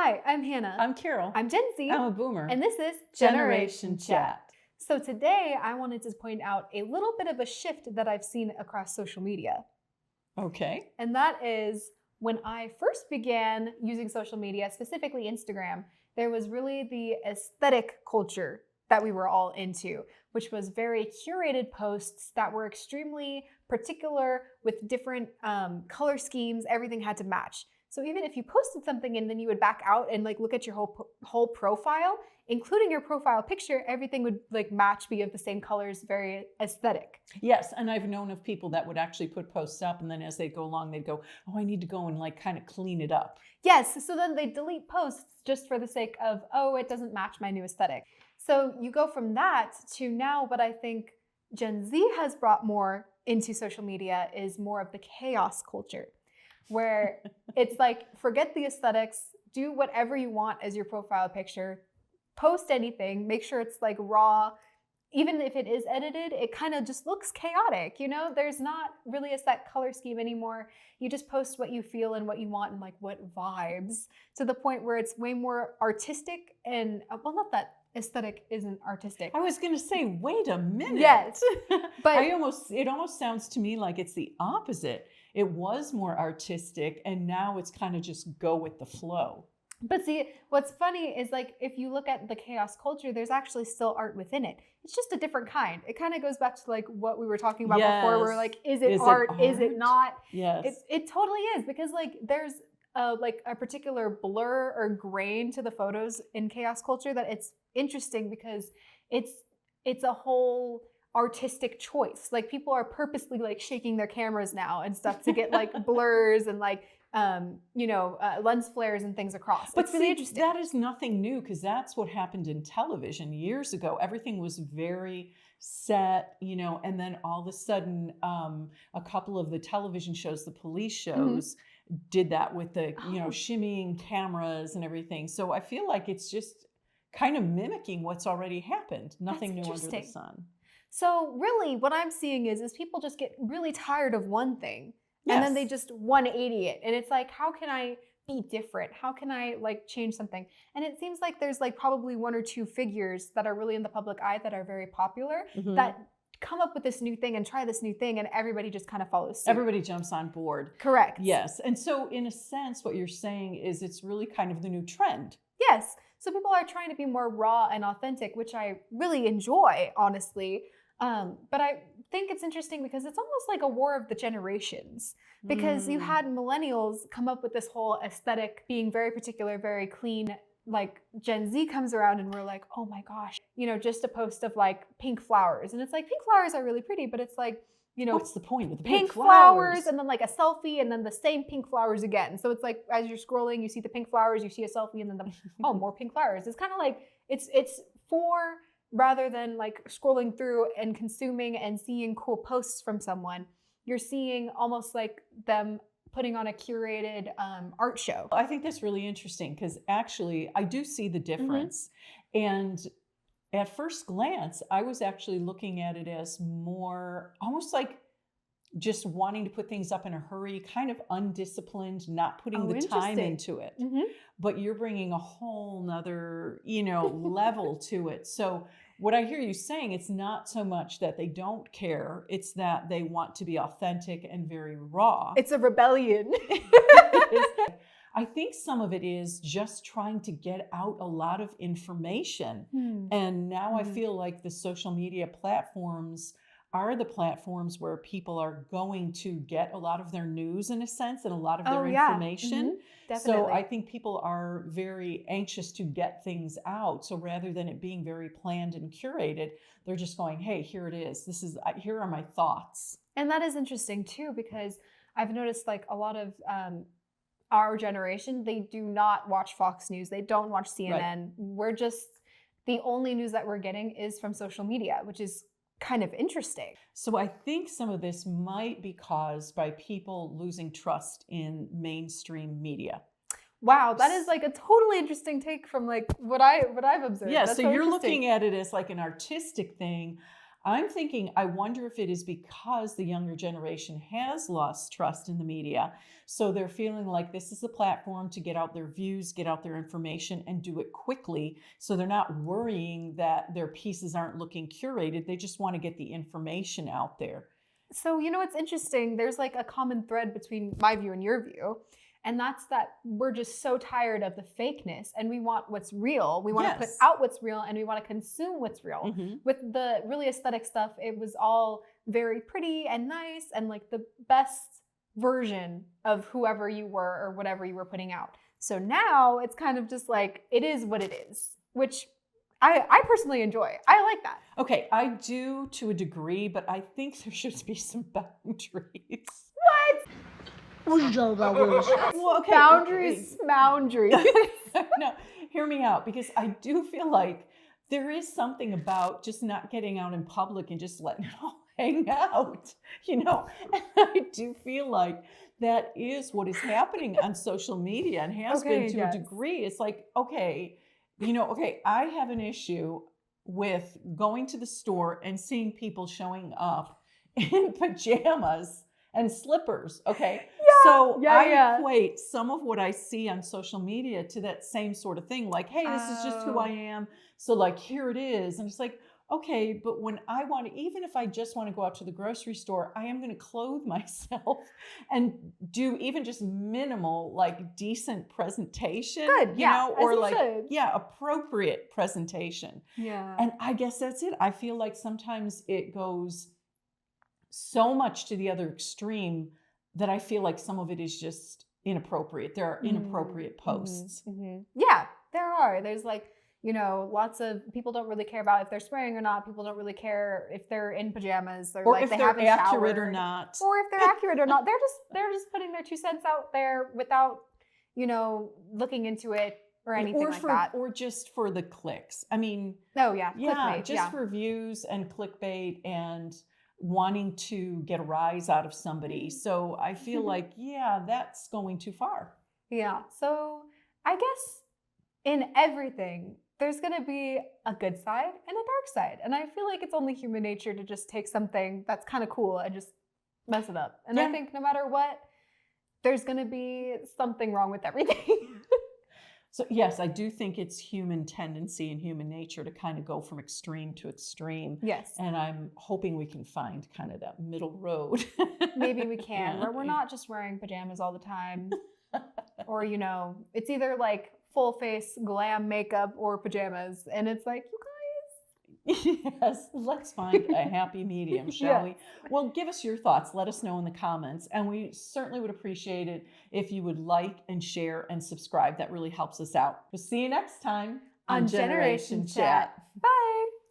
Hi, I'm Hannah. I'm Carol. I'm Gen Z. I'm a boomer. And this is Generation Chat. So today I wanted to point out a little bit of a shift that I've seen across social media. Okay. And that is when I first began using social media, specifically Instagram, there was really the aesthetic culture that we were all into, which was very curated posts that were extremely particular with different color schemes. Everything had to match. So even if you posted something and then you would back out and like look at your whole profile, including your profile picture, everything would like match, be of the same colors, very aesthetic. Yes, and I've known of people that would actually put posts up and then as they go along, they'd go, oh, I need to go and like kind of clean it up. Yes, so then they delete posts just for the sake of, oh, it doesn't match my new aesthetic. So you go from that to now what I think Gen Z has brought more into social media is more of the chaos culture, where it's like, forget the aesthetics, do whatever you want as your profile picture, post anything, make sure it's like raw. Even if it is edited, it kind of just looks chaotic, you know? There's not really a set color scheme anymore. You just post what you feel and what you want and like what vibes, to the point where it's way more artistic and, well, not that aesthetic isn't artistic. I was going to say, wait a minute. Yes, but it almost sounds to me like it's the opposite. It was more artistic and now it's kind of just go with the flow. But see, what's funny is like, if you look at the chaos culture, there's actually still art within it. It's just a different kind. It kind of goes back to like what we were talking about before. We're like, is it art? Is it not? Yes. It totally is, because like there's like a particular blur or grain to the photos in chaos culture that it's interesting because it's a whole artistic choice. Like people are purposely like shaking their cameras now and stuff to get like blurs and like lens flares and things across. But it's really interesting. That is nothing new, because that's what happened in television years ago. Everything was very set, and then all of a sudden, a couple of the television shows, the police shows, did that with the, shimmying cameras and everything. So I feel like it's just kind of mimicking what's already happened. Nothing new under the sun. So really what I'm seeing is people just get really tired of one thing. Yes. And then they just 180 it. And it's like, how can I be different? How can I like change something? And it seems like there's like probably one or two figures that are really in the public eye that are very popular that come up with this new thing and try this new thing, and everybody just kind of follows suit. Everybody jumps on board. Correct. Yes. And so in a sense, what you're saying is it's really kind of the new trend. Yes. So people are trying to be more raw and authentic, which I really enjoy, honestly. But I think it's interesting because it's almost like a war of the generations, because you had millennials come up with this whole aesthetic being very particular, very clean. Like Gen Z comes around and we're like, oh my gosh, just a post of like pink flowers. And it's like, pink flowers are really pretty, but it's like, what's the point of the pink flowers and then like a selfie and then the same pink flowers again. So it's like, as you're scrolling, you see the pink flowers, you see a selfie, and then more pink flowers. It's kind of like, it's for, rather than like scrolling through and consuming and seeing cool posts from someone, you're seeing almost like them putting on a curated art show. I think that's really interesting, because actually I do see the difference. And at first glance, I was actually looking at it as more almost like just wanting to put things up in a hurry, kind of undisciplined, not putting the time into it. But you're bringing a whole nother, level to it. So what I hear you saying, it's not so much that they don't care, it's that they want to be authentic and very raw. It's a rebellion. I think some of it is just trying to get out a lot of information. And now I feel like the social media platforms are the platforms where people are going to get a lot of their news, in a sense, and a lot of their information. Definitely. So I think people are very anxious to get things out. So rather than it being very planned and curated, they're just going, hey, here it is. Here are my thoughts. And that is interesting too, because I've noticed like a lot of our generation, they do not watch Fox News. They don't watch CNN. Right. We're just, the only news that we're getting is from social media, which is kind of interesting. So I think some of this might be caused by people losing trust in mainstream media. Wow, that is like a totally interesting take from like what I've observed. Yeah, That's so you're looking at it as like an artistic thing. I'm thinking, I wonder if it is because the younger generation has lost trust in the media. So they're feeling like this is a platform to get out their views, get out their information, and do it quickly. So they're not worrying that their pieces aren't looking curated. They just want to get the information out there. So, what's interesting? There's like a common thread between my view and your view. And that's that we're just so tired of the fakeness and we want what's real. We want to put out what's real and we want to consume what's real. Mm-hmm. With the really aesthetic stuff, it was all very pretty and nice and like the best version of whoever you were or whatever you were putting out. So now it's kind of just like, it is what it is, which I personally enjoy. I like that. Okay, I do to a degree, but I think there should be some boundaries. What? Well, okay, Boundaries, boundaries. No, hear me out, because I do feel like there is something about just not getting out in public and just letting it all hang out, And I do feel like that is what is happening on social media and has been to a degree. It's like, okay, I have an issue with going to the store and seeing people showing up in pajamas and slippers. Okay. So I equate some of what I see on social media to that same sort of thing. Like, hey, this is just who I am. So like, here it is. And it's like, okay, but when I want to, even if I just want to go out to the grocery store, I am going to clothe myself and do even just minimal, like decent presentation. Good. Or like, appropriate presentation. Yeah. And I guess that's it. I feel like sometimes it goes so much to the other extreme that I feel like some of it is just inappropriate. There are inappropriate posts. Mm-hmm. Yeah, there are. There's like, lots of people don't really care about if they're swearing or not. People don't really care if they're in pajamas or like if they they're haven't accurate showered, or not. or if they're accurate or not. They're just putting their 2 cents out there without, looking into it or anything like that. Or just for the clicks. I mean, clickbait, just for views and clickbait and wanting to get a rise out of somebody. So I feel like, that's going too far. Yeah. So I guess in everything, there's going to be a good side and a dark side. And I feel like it's only human nature to just take something that's kind of cool and just mess it up. And I think no matter what, there's going to be something wrong with everything. So yes, I do think it's human tendency and human nature to kind of go from extreme to extreme. Yes. And I'm hoping we can find kind of that middle road. Maybe we can, where we're not just wearing pajamas all the time. Or, it's either like full face glam makeup or pajamas. And it's like, you guys. Yes, let's find a happy medium, shall we? Well, give us your thoughts. Let us know in the comments. And we certainly would appreciate it if you would like and share and subscribe. That really helps us out. We'll see you next time on Generation Chat.